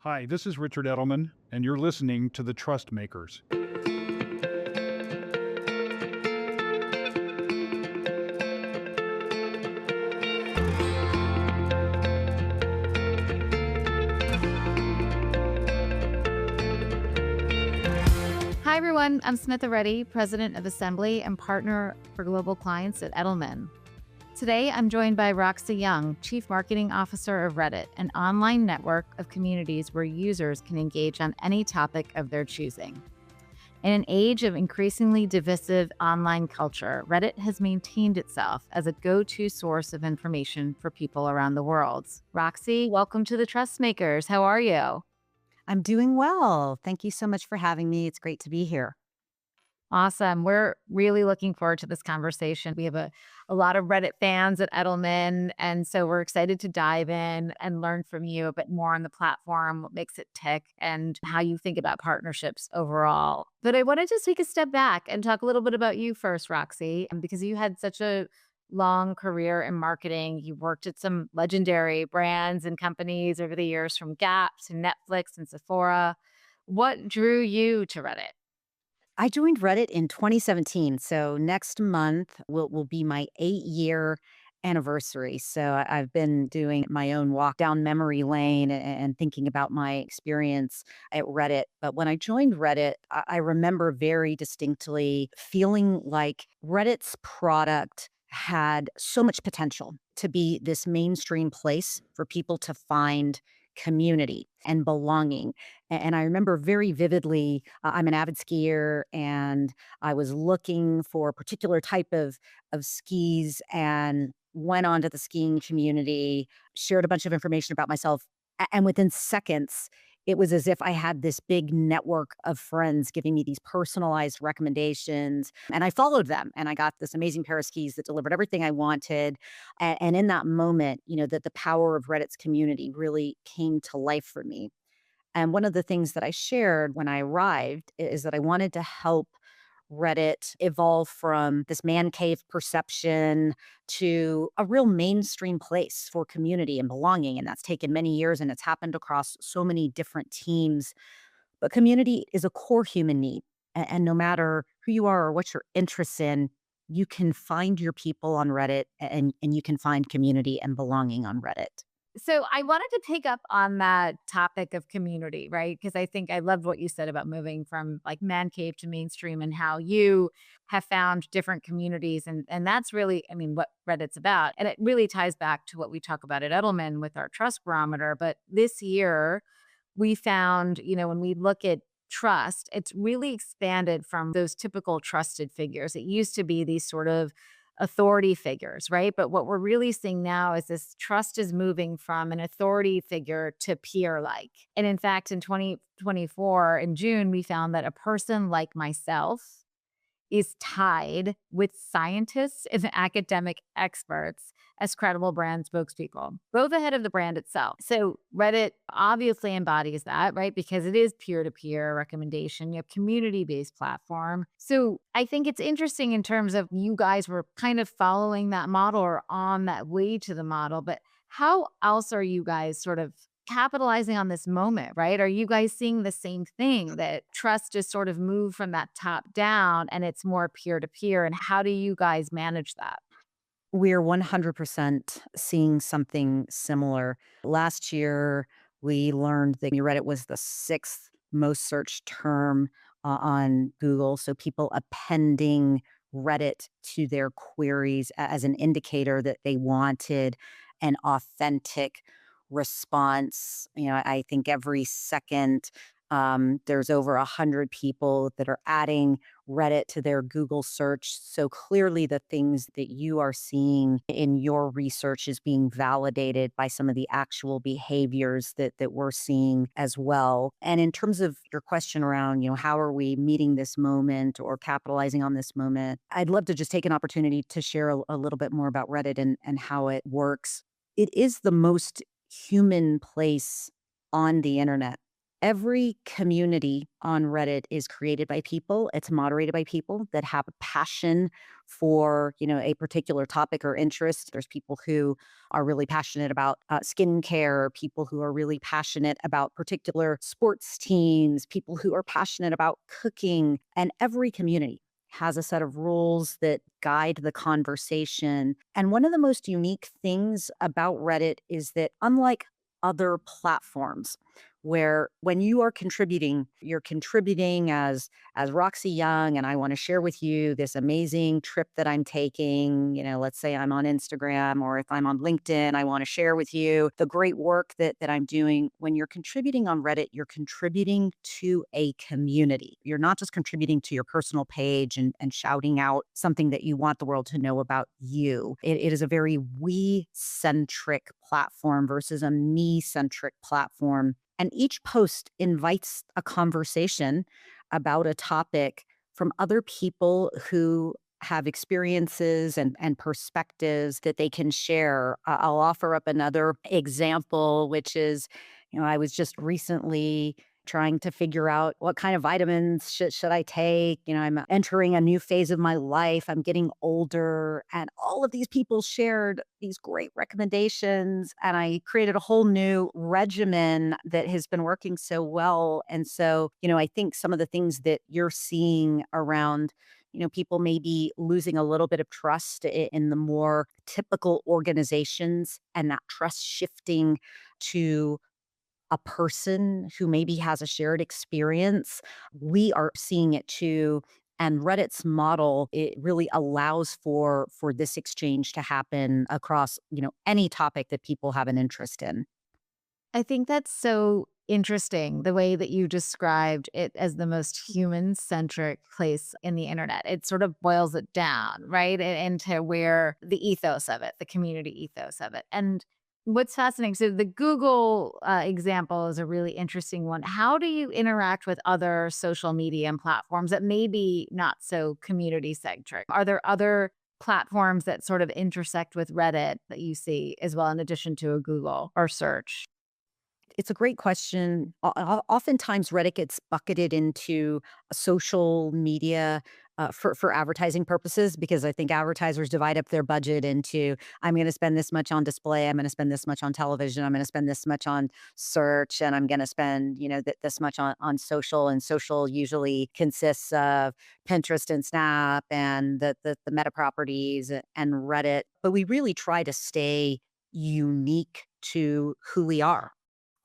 Hi, this is Richard Edelman, and you're listening to The Trust Makers. Hi, everyone. I'm Smita Reddy, President of Assembly and Partner for Global Clients at Edelman. Today, I'm joined by Roxy Young, Chief Marketing Officer of Reddit, an online network of communities where users can engage on any topic of their choosing. In an age of increasingly divisive online culture, Reddit has maintained itself as a go-to source of information for people around the world. Roxy, welcome to the Trust Makers. How are you? I'm doing well. Thank you so much for having me. It's great to be here. Awesome. We're really looking forward to this conversation. We have a lot of Reddit fans at Edelman, and so we're excited to dive in and learn from you a bit more on the platform, what makes it tick, and how you think about partnerships overall. But I want to just take a step back and talk a little bit about you first, Roxy, because you had such a long career in marketing. You worked at some legendary brands and companies over the years, from Gap to Netflix and Sephora. What drew you to Reddit? I joined Reddit in 2017. So next month will be my 8-year anniversary. I've been doing my own walk down memory lane and thinking about my experience at Reddit. But when I joined Reddit, I remember very distinctly feeling like Reddit's product had so much potential to be this mainstream place for people to find community and belonging. And I remember very vividly, I'm an avid skier and I was looking for a particular type of skis and went onto the skiing community, shared a bunch of information about myself. And within seconds, it was as if I had this big network of friends giving me these personalized recommendations. And I followed them and I got this amazing pair of skis that delivered everything I wanted. And in that moment, that the power of Reddit's community really came to life for me. And one of the things that I shared when I arrived is that I wanted to help Reddit evolve from this man cave perception to a real mainstream place for community and belonging. And that's taken many years and it's happened across so many different teams. But community is a core human need. And no matter who you are or what your interests in, you can find your people on Reddit and you can find community and belonging on Reddit. So I wanted to pick up on that topic of community, right? Because I think I loved what you said about moving from like man cave to mainstream and how you have found different communities. And that's really, I mean, what Reddit's about. And it really ties back to what we talk about at Edelman with our trust barometer. But this year, we found, when we look at trust, it's really expanded from those typical trusted figures. It used to be these sort of authority figures, right? But what we're really seeing now is this trust is moving from an authority figure to peer like. And in fact, in 2024, in June, we found that a person like myself is tied with scientists and academic experts as credible brand spokespeople, both ahead of the brand itself. So Reddit obviously embodies that, right? Because it is peer-to-peer recommendation. You have community-based platform. So I think it's interesting in terms of you guys were kind of following that model or on that way to the model, but how else are you guys sort of capitalizing on this moment, right? Are you guys seeing the same thing, that trust is sort of moved from that top down and it's more peer to peer? And how do you guys manage that? We're 100% seeing something similar. Last year, we learned that Reddit was the sixth most searched term on Google. So people appending Reddit to their queries as an indicator that they wanted an authentic response. I think every second there's over 100 people that are adding Reddit to their Google search. So clearly, the things that you are seeing in your research is being validated by some of the actual behaviors that we're seeing as well. And in terms of your question around, how are we meeting this moment or capitalizing on this moment, I'd love to just take an opportunity to share a little bit more about Reddit and how it works. It is the most human place on the internet. Every community on Reddit is created by people. It's moderated by people that have a passion for, a particular topic or interest. There's people who are really passionate about skincare, people who are really passionate about particular sports teams, people who are passionate about cooking. And every community has a set of rules that guide the conversation. And one of the most unique things about Reddit is that, unlike other platforms, where when you are contributing, you're contributing as Roxy Young, and I want to share with you this amazing trip that I'm taking. Let's say I'm on Instagram, or if I'm on LinkedIn, I want to share with you the great work that I'm doing. When you're contributing on Reddit, you're contributing to a community. You're not just contributing to your personal page and shouting out something that you want the world to know about you. It is a very we centric platform versus a me centric platform. And each post invites a conversation about a topic from other people who have experiences and perspectives that they can share. I'll offer up another example, which is, I was just recently trying to figure out what kind of vitamins should I take. I'm entering a new phase of my life. I'm getting older, and all of these people shared these great recommendations, and I created a whole new regimen that has been working so well. And so, I think some of the things that you're seeing around, people maybe losing a little bit of trust in the more typical organizations, and that trust shifting to a person who maybe has a shared experience. We are seeing it too. And Reddit's model, it really allows for this exchange to happen across, any topic that people have an interest in. I think that's so interesting, the way that you described it as the most human centric place in the internet. It sort of boils it down, right? Into where the ethos of it, the community ethos of it. And what's fascinating, so the Google example is a really interesting one. How do you interact with other social media and platforms that may be not so community centric? Are there other platforms that sort of intersect with Reddit that you see as well, in addition to a Google or search? It's a great question. Oftentimes, Reddit gets bucketed into social media for advertising purposes, because I think advertisers divide up their budget into, I'm going to spend this much on display, I'm going to spend this much on television, I'm going to spend this much on search, and I'm going to spend this much on social. And social usually consists of Pinterest and Snap and the meta properties and Reddit. But we really try to stay unique to who we are.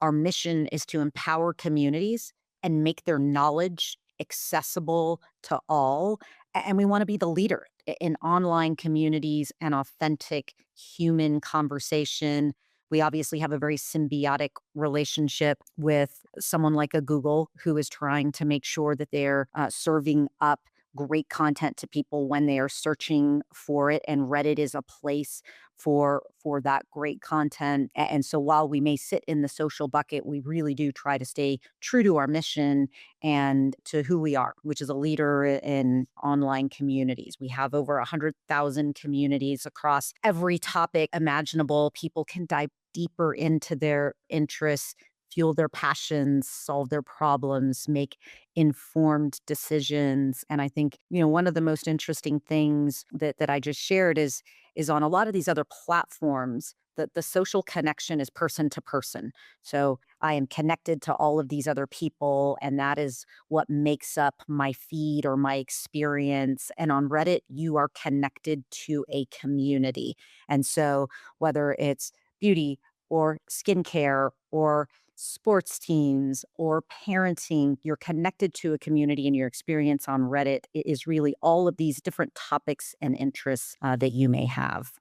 Our mission is to empower communities and make their knowledge accessible to all. And we want to be the leader in online communities and authentic human conversation. We obviously have a very symbiotic relationship with someone like a Google, who is trying to make sure that they're serving up great content to people when they are searching for it. And Reddit is a place for that great content. And so while we may sit in the social bucket, we really do try to stay true to our mission and to who we are, which is a leader in online communities. We have over 100,000 communities across every topic imaginable. People can dive deeper into their interests, fuel their passions, solve their problems, make informed decisions. And I think, one of the most interesting things that I just shared is on a lot of these other platforms that the social connection is person to person. So I am connected to all of these other people, and that is what makes up my feed or my experience. And on Reddit, you are connected to a community. And so whether it's beauty or skincare or sports teams or parenting, you're connected to a community, and your experience on Reddit is really all of these different topics and interests that you may have.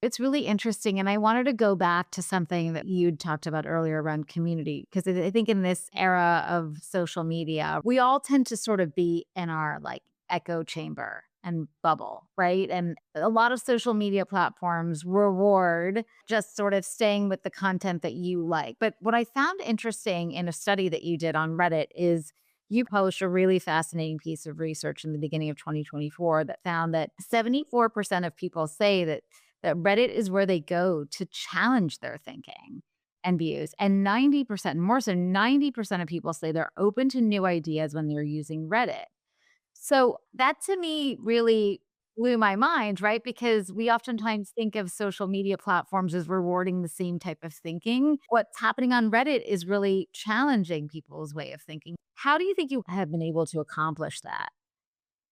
It's really interesting. And I wanted to go back to something that you'd talked about earlier around community, because I think in this era of social media, we all tend to sort of be in our like echo chamber and bubble, right? And a lot of social media platforms reward just sort of staying with the content that you like. But what I found interesting in a study that you did on Reddit is you published a really fascinating piece of research in the beginning of 2024 that found that 74% of people say that Reddit is where they go to challenge their thinking. and views. And 90%, more so 90% of people say they're open to new ideas when they're using Reddit. So that to me really blew my mind, right? Because we oftentimes think of social media platforms as rewarding the same type of thinking. What's happening on Reddit is really challenging people's way of thinking. How do you think you have been able to accomplish that?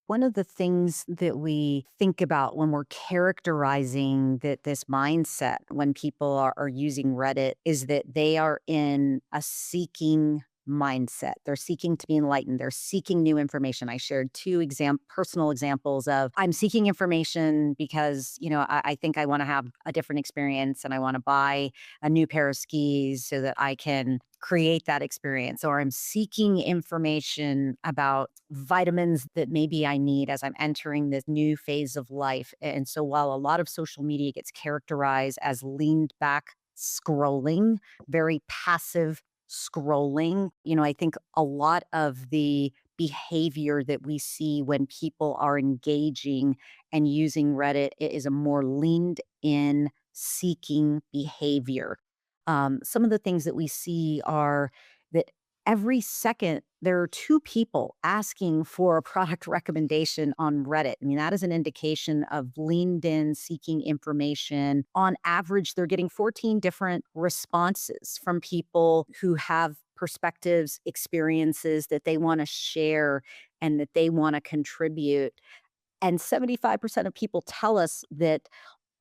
One of the things that we think about when we're characterizing that this mindset when people are using Reddit is that they are in a seeking mindset. They're seeking to be enlightened. They're seeking new information. I shared two personal examples of I'm seeking information because, I think I want to have a different experience and I want to buy a new pair of skis so that I can create that experience, or I'm seeking information about vitamins that maybe I need as I'm entering this new phase of life. And so while a lot of social media gets characterized as leaned back scrolling, very passive scrolling, I think a lot of the behavior that we see when people are engaging and using Reddit is a more leaned in seeking behavior. Some of the things that we see are that every second there are two people asking for a product recommendation on Reddit. I mean, that is an indication of leaned in seeking information. On average, they're getting 14 different responses from people who have perspectives, experiences that they want to share and that they want to contribute. And 75% of people tell us that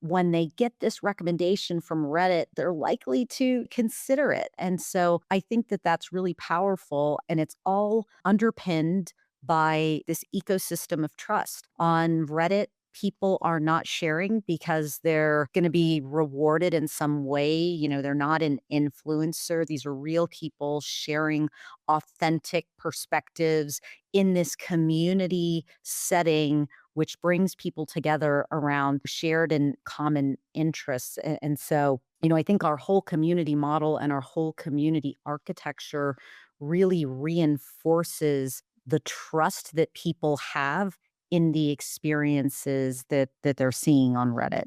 when they get this recommendation from Reddit, they're likely to consider it. And so I think that that's really powerful. And it's all underpinned by this ecosystem of trust. On Reddit, people are not sharing because they're going to be rewarded in some way. They're not an influencer. These are real people sharing authentic perspectives in this community setting which brings people together around shared and common interests. And so, I think our whole community model and our whole community architecture really reinforces the trust that people have in the experiences that they're seeing on Reddit.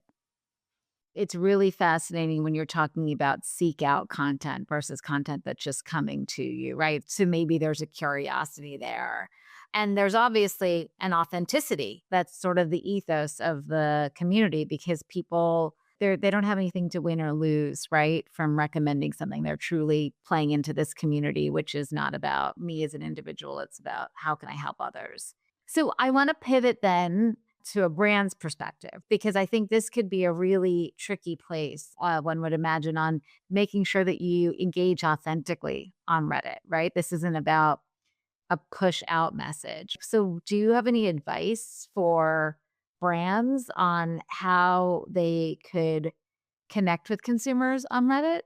It's really fascinating when you're talking about seek out content versus content that's just coming to you, right? So maybe there's a curiosity there. And there's obviously an authenticity that's sort of the ethos of the community because people they don't have anything to win or lose, right? From recommending something. They're truly playing into this community, which is not about me as an individual. It's about how can I help others. So I want to pivot then to a brand's perspective, because I think this could be a really tricky place, one would imagine, on making sure that you engage authentically on Reddit, right? This isn't about a push out message. So, do you have any advice for brands on how they could connect with consumers on Reddit?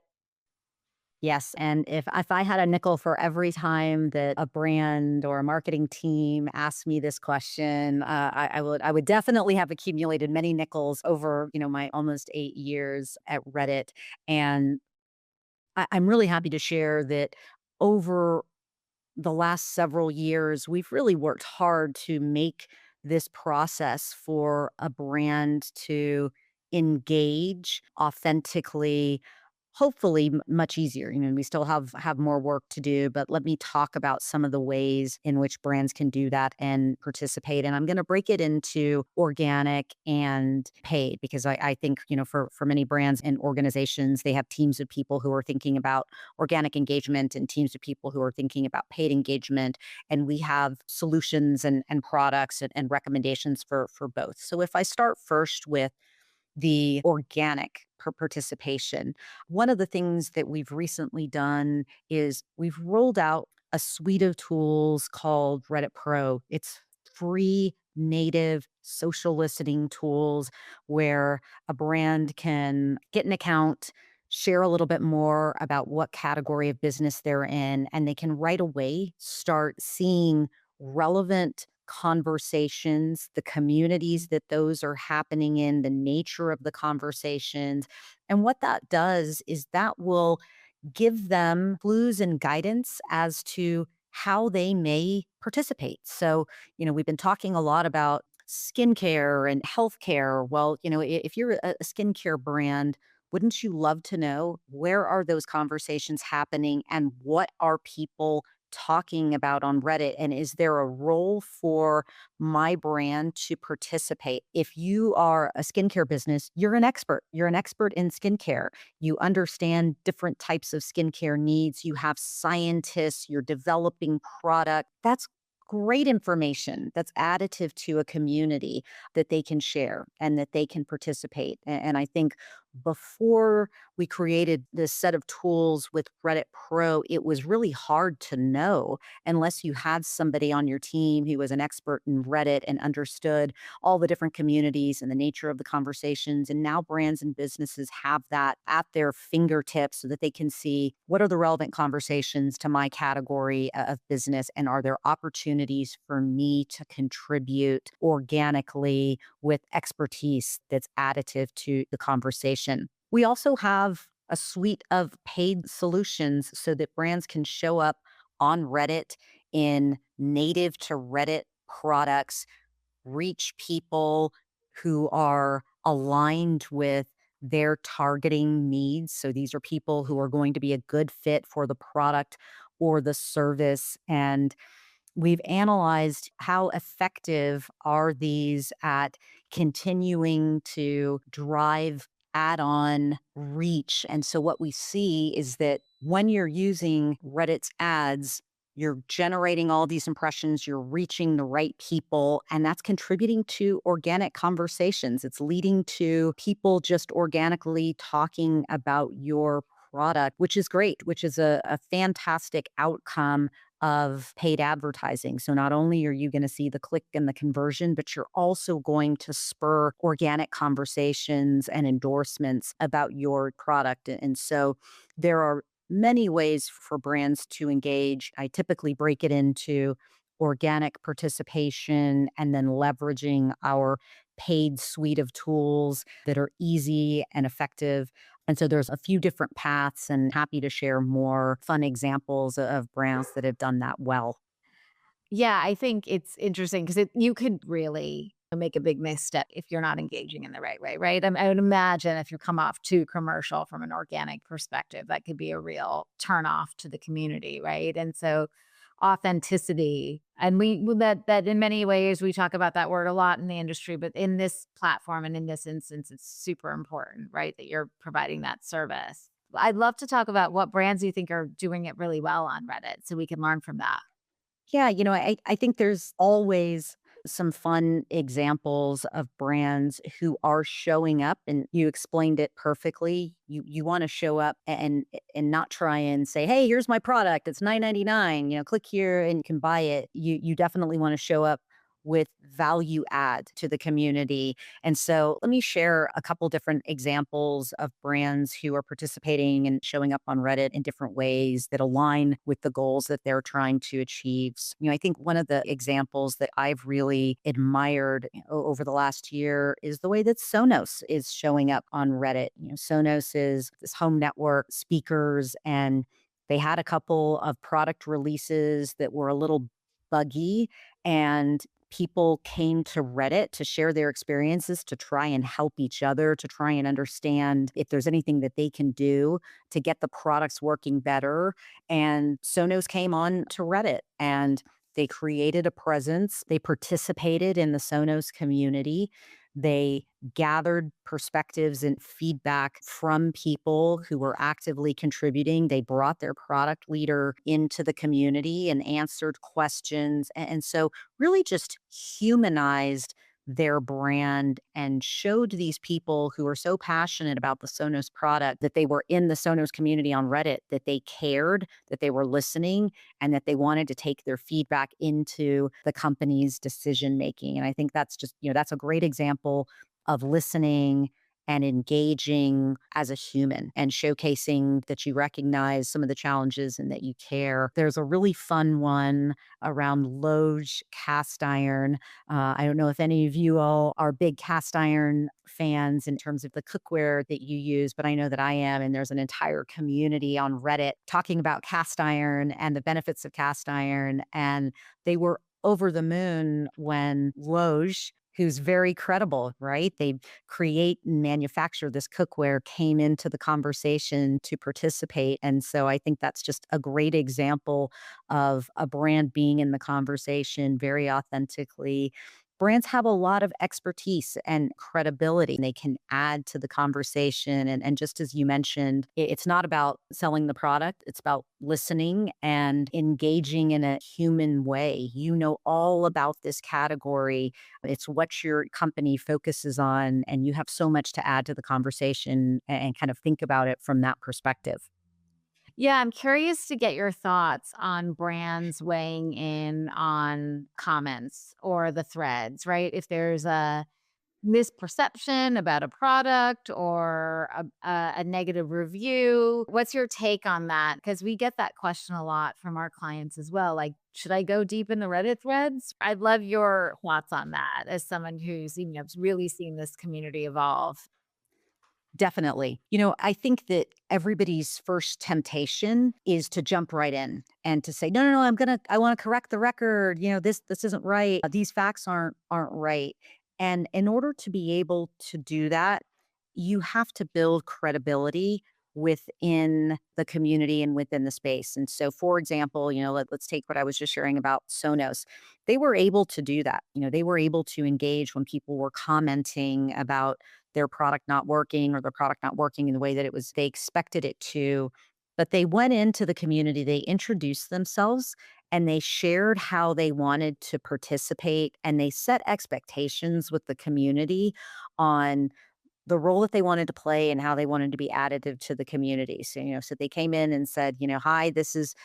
Yes, and if I had a nickel for every time that a brand or a marketing team asked me this question, I would definitely have accumulated many nickels over my almost 8 years at Reddit, and I'm really happy to share that over the last several years, we've really worked hard to make this process for a brand to engage authentically, hopefully much easier. We still have more work to do, but let me talk about some of the ways in which brands can do that and participate. And I'm going to break it into organic and paid because I think, for many brands and organizations, they have teams of people who are thinking about organic engagement and teams of people who are thinking about paid engagement. And we have solutions and products and recommendations for both. So if I start first with the organic participation, one of the things that we've recently done is we've rolled out a suite of tools called Reddit Pro. It's free native social listening tools where a brand can get an account, share a little bit more about what category of business they're in, and they can right away start seeing relevant conversations, the communities that those are happening in, the nature of the conversations. And what that does is that will give them clues and guidance as to how they may participate. So, we've been talking a lot about skincare and healthcare. Well, if you're a skincare brand, Wouldn't you love to know where are those conversations happening and what are people talking about on Reddit? And is there a role for my brand to participate? If you are a skincare business, you're an expert. You're an expert in skincare. You understand different types of skincare needs. You have scientists, you're developing product. That's great information that's additive to a community that they can share and that they can participate. And I think before we created this set of tools with Reddit Pro, it was really hard to know unless you had somebody on your team who was an expert in Reddit and understood all the different communities and the nature of the conversations. And now brands and businesses have that at their fingertips so that they can see what are the relevant conversations to my category of business and are there opportunities for me to contribute organically with expertise that's additive to the conversation. We also have a suite of paid solutions so that brands can show up on Reddit in native to Reddit products, reach people who are aligned with their targeting needs. So these are people who are going to be a good fit for the product or the service. And we've analyzed how effective are these at continuing to drive add-on reach. And so what we see is that when you're using Reddit's ads, you're generating all these impressions, you're reaching the right people, and that's contributing to organic conversations. It's leading to people just organically talking about your product, which is great, which is a fantastic outcome of paid advertising. So not only are you going to see the click and the conversion, but you're also going to spur organic conversations and endorsements about your product. And so there are many ways for brands to engage. I typically break it into organic participation and then leveraging our paid suite of tools that are easy and effective. And so there's a few different paths and happy to share more fun examples of brands that have done that well. Yeah, I think it's interesting because you could really make a big misstep if you're not engaging in the right way, right? I would imagine if you come off too commercial from an organic perspective, that could be a real turn off to the community, right? And so authenticity, and that in many ways we talk about that word a lot in the industry, but in this platform and in this instance, it's super important, right? That you're providing that service. I'd love to talk about what brands you think are doing it really well on Reddit so we can learn from that. Yeah, I think there's always some fun examples of brands who are showing up and you explained it perfectly. You want to show up and not try and say, "Hey, here's my product. It's 9.99. Click here and you can buy it." You definitely want to show up with value add to the community. And so let me share a couple different examples of brands who are participating and showing up on Reddit in different ways that align with the goals that they're trying to achieve. I think one of the examples that I've really admired over the last year is the way that Sonos is showing up on Reddit. Sonos is this home network speakers and they had a couple of product releases that were a little buggy and people came to Reddit to share their experiences, to try and help each other, to try and understand if there's anything that they can do to get the products working better. And Sonos came on to Reddit and they created a presence. They participated in the Sonos community. They gathered perspectives and feedback from people who were actively contributing. They brought their product leader into the community and answered questions. And so, really, just humanized their brand and showed these people who are so passionate about the Sonos product that they were in the Sonos community on Reddit, that they cared, that they were listening, and that they wanted to take their feedback into the company's decision making. And I think that's just, that's a great example of listening and engaging as a human and showcasing that you recognize some of the challenges and that you care. There's a really fun one around Loge cast iron. I don't know if any of you all are big cast iron fans in terms of the cookware that you use, but I know that I am. And there's an entire community on Reddit talking about cast iron and the benefits of cast iron. And they were over the moon when Loge, who's very credible, right? They create and manufacture this cookware, came into the conversation to participate. And so I think that's just a great example of a brand being in the conversation very authentically. Brands have a lot of expertise and credibility. They can add to the conversation. And just as you mentioned, it's not about selling the product, it's about listening and engaging in a human way. You know all about this category, it's what your company focuses on, and you have so much to add to the conversation and kind of think about it from that perspective. Yeah, I'm curious to get your thoughts on brands weighing in on comments or the threads, right? If there's a misperception about a product or a negative review, what's your take on that? Because we get that question a lot from our clients as well. Like, should I go deep in the Reddit threads? I'd love your thoughts on that as someone who's really seen this community evolve. Definitely. I think that everybody's first temptation is to jump right in and to say, "No, no, no, I want to correct the record. This isn't right. These facts aren't right." And in order to be able to do that, you have to build credibility within the community and within the space. And so, for example, let's take what I was just sharing about Sonos. They were able to do that. They were able to engage when people were commenting about their product not working or their product not working in the way that they expected it to. But they went into the community, they introduced themselves, and they shared how they wanted to participate, and they set expectations with the community on the role that they wanted to play and how they wanted to be additive to the community. So they came in and said, "Hi, this is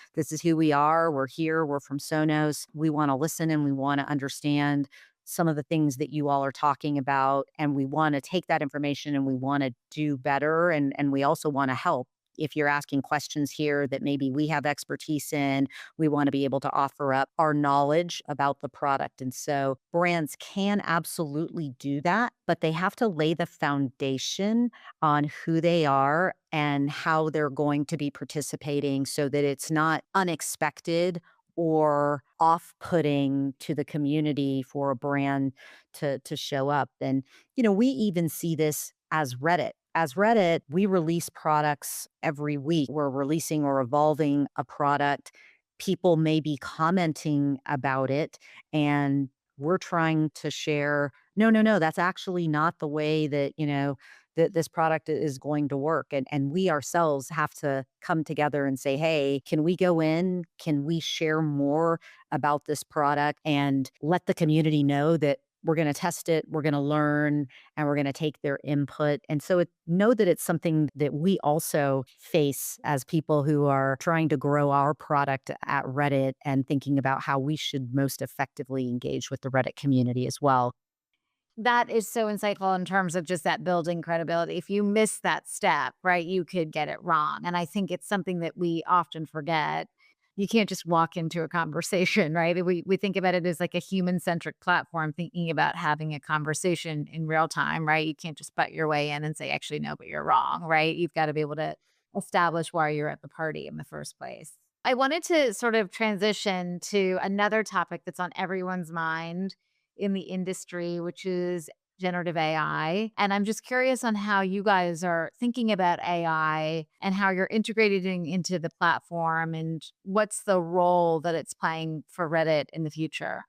who we are. We're here. We're from Sonos. We want to listen and we want to understand some of the things that you all are talking about, and we want to take that information and we want to do better, and we also want to help. If you're asking questions here that maybe we have expertise in, we want to be able to offer up our knowledge about the product." And so brands can absolutely do that, but they have to lay the foundation on who they are and how they're going to be participating so that it's not unexpected or off-putting to the community for a brand to show up. And we even see this as Reddit. As Reddit, we release products every week. We're releasing or evolving a product. People may be commenting about it, and we're trying to share, no, no, no, that's actually not the way that, that this product is going to work. And we ourselves have to come together and say, "Hey, can we go in? Can we share more about this product and let the community know that we're going to test it, we're going to learn, and we're going to take their input." And so know that it's something that we also face as people who are trying to grow our product at Reddit and thinking about how we should most effectively engage with the Reddit community as well. That is so insightful in terms of just that building credibility. If you miss that step, right, you could get it wrong. And I think it's something that we often forget. You can't just walk into a conversation, right? We think about it as like a human centric platform, thinking about having a conversation in real time, right? You can't just butt your way in and say, actually, no, but you're wrong, right? You've got to be able to establish why you're at the party in the first place. I wanted to sort of transition to another topic that's on everyone's mind in the industry, which is generative AI. And I'm just curious on how you guys are thinking about AI and how you're integrating into the platform and what's the role that it's playing for Reddit in the future.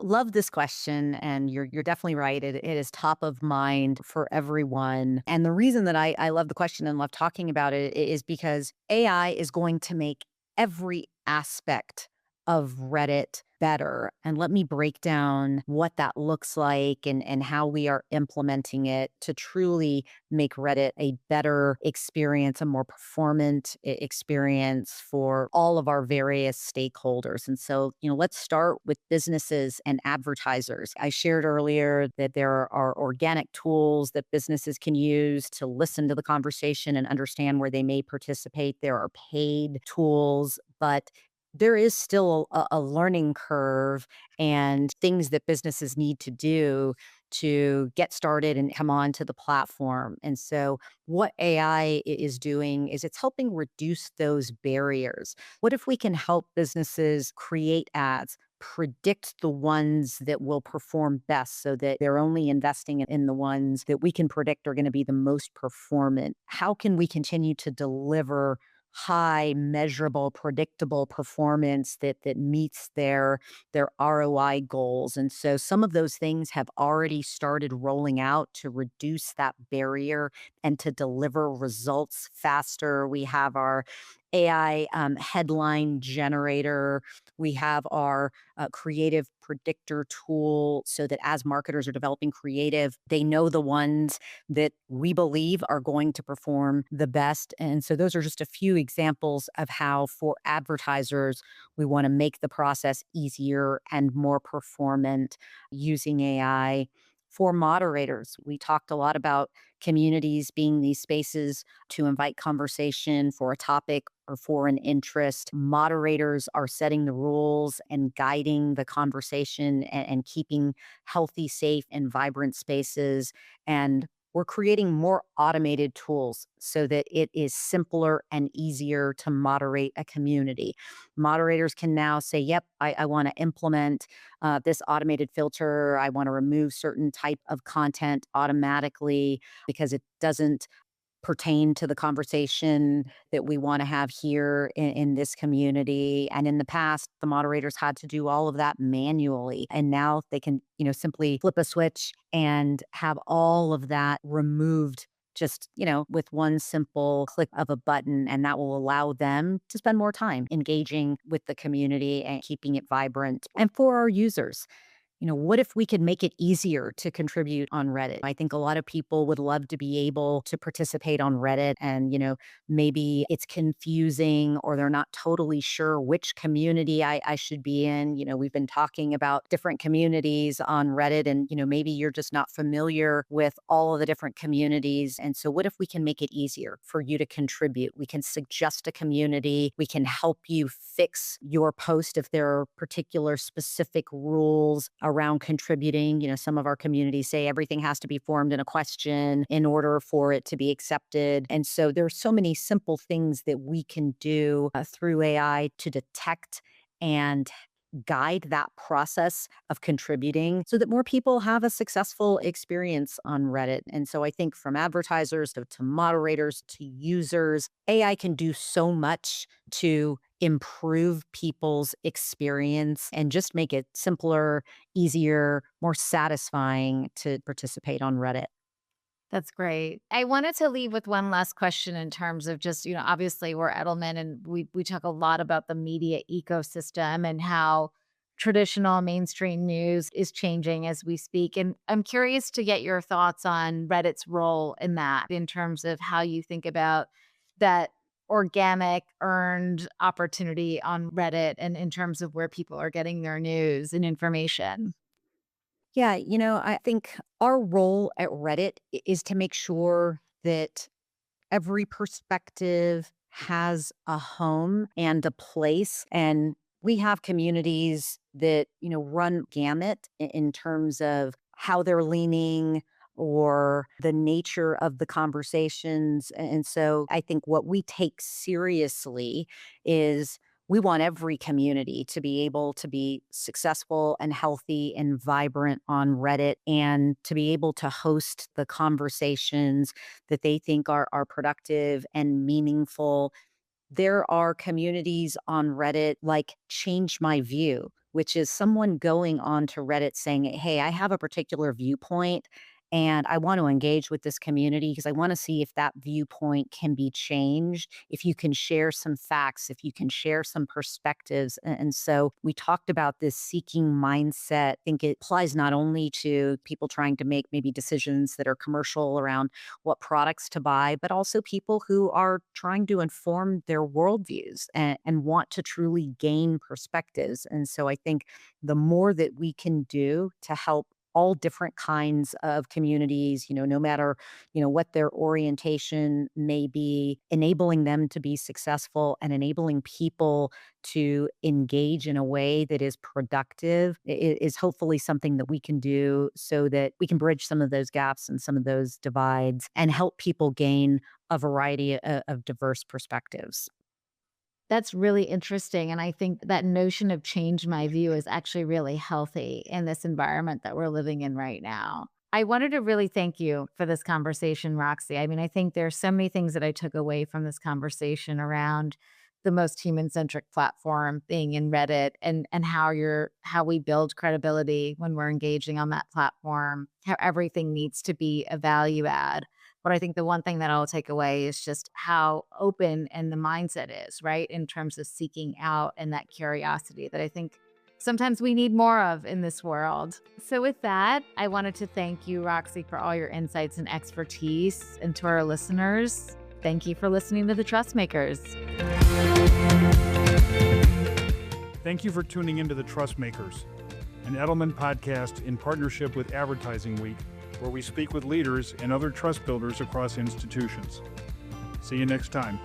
Love this question, and you're definitely right. It is top of mind for everyone. And the reason that I love the question and love talking about it is because AI is going to make every aspect of Reddit better. And let me break down what that looks like and how we are implementing it to truly make Reddit a better experience, a more performant experience for all of our various stakeholders. And so, let's start with businesses and advertisers. I shared earlier that there are organic tools that businesses can use to listen to the conversation and understand where they may participate. There are paid tools, but there is still a learning curve and things that businesses need to do to get started and come on to the platform. And so, what AI is doing is it's helping reduce those barriers. What if we can help businesses create ads, predict the ones that will perform best so that they're only investing in the ones that we can predict are going to be the most performant. How can we continue to deliver high, measurable, predictable performance that meets their ROI goals? And so some of those things have already started rolling out to reduce that barrier and to deliver results faster. We have our AI headline generator. We have our creative predictor tool so that as marketers are developing creative, they know the ones that we believe are going to perform the best. And so those are just a few examples of how, for advertisers, we want to make the process easier and more performant using AI. For moderators, we talked a lot about communities being these spaces to invite conversation for a topic or for an interest. Moderators are setting the rules and guiding the conversation and keeping healthy, safe, and vibrant spaces. And we're creating more automated tools so that it is simpler and easier to moderate a community. Moderators can now say, yep, I want to implement this automated filter. I want to remove certain type of content automatically because it doesn't pertain to the conversation that we want to have here in this community. And in the past, the moderators had to do all of that manually. And now they can, simply flip a switch and have all of that removed just, with one simple click of a button. And that will allow them to spend more time engaging with the community and keeping it vibrant. And for our users, what if we could make it easier to contribute on Reddit? I think a lot of people would love to be able to participate on Reddit and, maybe it's confusing or they're not totally sure which community I should be in. We've been talking about different communities on Reddit and, maybe you're just not familiar with all of the different communities. And so what if we can make it easier for you to contribute? We can suggest a community. We can help you fix your post if there are particular specific rules around contributing. Some of our communities say everything has to be formed in a question in order for it to be accepted. And so there are so many simple things that we can do through AI to detect and guide that process of contributing so that more people have a successful experience on Reddit. And so I think from advertisers to moderators to users, AI can do so much to improve people's experience and just make it simpler, easier, more satisfying to participate on Reddit. That's great. I wanted to leave with one last question in terms of just, obviously we're Edelman and we talk a lot about the media ecosystem and how traditional mainstream news is changing as we speak. And I'm curious to get your thoughts on Reddit's role in that, in terms of how you think about that organic earned opportunity on Reddit and in terms of where people are getting their news and information. Yeah, I think our role at Reddit is to make sure that every perspective has a home and a place. And we have communities that, run gamut in terms of how they're leaning or the nature of the conversations. And so I think what we take seriously is we want every community to be able to be successful and healthy and vibrant on Reddit and to be able to host the conversations that they think are productive and meaningful. There are communities on Reddit like Change My View, which is someone going on to Reddit saying, hey, I have a particular viewpoint and I want to engage with this community because I want to see if that viewpoint can be changed, if you can share some facts, if you can share some perspectives. And so we talked about this seeking mindset. I think it applies not only to people trying to make maybe decisions that are commercial around what products to buy, but also people who are trying to inform their worldviews and want to truly gain perspectives. And so I think the more that we can do to help all different kinds of communities, no matter, what their orientation may be, enabling them to be successful and enabling people to engage in a way that is productive is hopefully something that we can do so that we can bridge some of those gaps and some of those divides and help people gain a variety of diverse perspectives. That's really interesting, and I think that notion of change my view is actually really healthy in this environment that we're living in right now. I wanted to really thank you for this conversation, Roxy. I mean, I think there's so many things that I took away from this conversation around the most human-centric platform being in Reddit and how we build credibility when we're engaging on that platform, how everything needs to be a value add. But I think the one thing that I'll take away is just how open and the mindset is, right? In terms of seeking out and that curiosity that I think sometimes we need more of in this world. So, with that, I wanted to thank you, Roxy, for all your insights and expertise. And to our listeners, thank you for listening to The Trust Makers. Thank you for tuning into The Trust Makers, an Edelman podcast in partnership with Advertising Week, where we speak with leaders and other trust builders across institutions. See you next time.